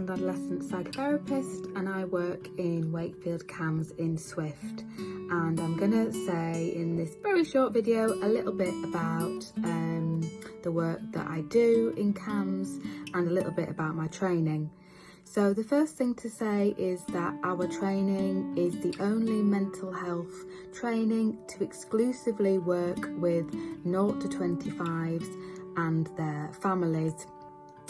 and adolescent psychotherapist, and I work in Wakefield CAMHS in SWYPFT. And I'm going to say in this very short video a little bit about the work that I do in CAMHS and a little bit about my training. So the first thing to say is that our training is the only mental health training to exclusively work with 0 to 25s and their families.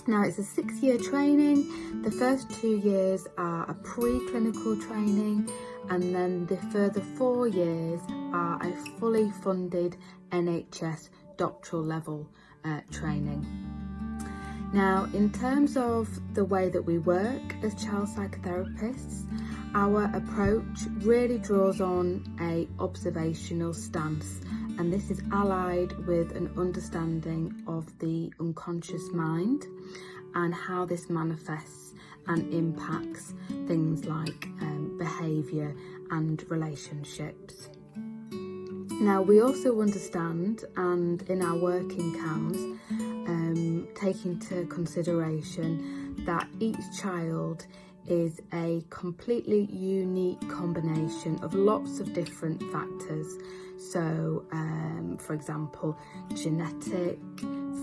Now, it's a 6-year training. The first 2 years are a pre-clinical training, and then the further 4 years are a fully funded NHS doctoral level training. Now, in terms of the way that we work as child psychotherapists, our approach really draws on a observational stance, and this is allied with an understanding of the unconscious mind and how this manifests and impacts things like behaviour and relationships. Now, we also understand, and in our work in CAMHS, take into consideration that each child is a completely unique combination of lots of different factors. So, for example, genetic,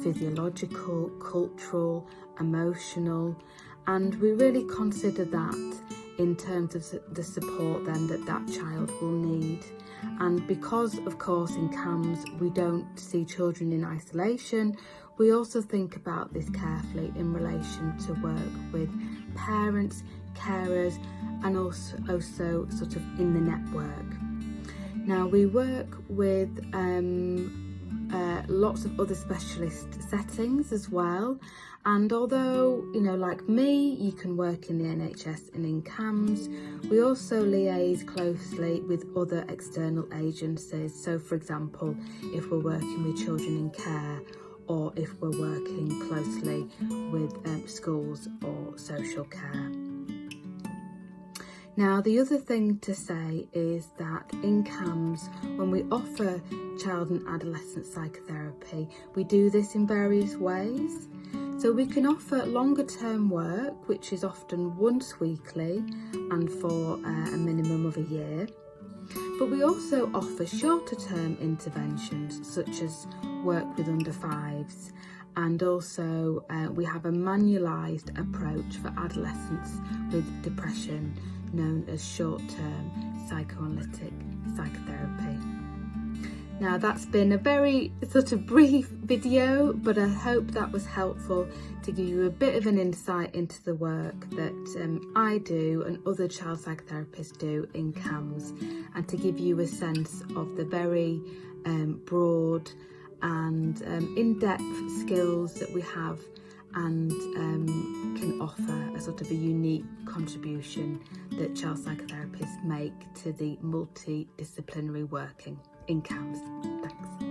physiological, cultural, emotional, and we really consider that in terms of the support then that child will need. And because, of course, in CAMHS we don't see children in isolation, we also think about this carefully in relation to work with parents, carers, and also sort of in the network. Now, we work with lots of other specialist settings as well, and although, you know, like me, you can work in the NHS and in CAMHS, we also liaise closely with other external agencies. So, for example, if we're working with children in care, or if we're working closely with schools or social care. Now, the other thing to say is that in CAMHS, when we offer child and adolescent psychotherapy, we do this in various ways. So we can offer longer term work, which is often once weekly and for a minimum of a year. But we also offer shorter term interventions, such as work with under 5s, and also we have a manualised approach for adolescents with depression, known as short-term psychoanalytic psychotherapy. Now, that's been a very sort of brief video, but I hope that was helpful to give you a bit of an insight into the work that I do and other child psychotherapists do in CAMHS, and to give you a sense of the very broad and in-depth skills that we have and can offer a sort of a unique contribution that child psychotherapists make to the multidisciplinary working in CAMHS. Thanks.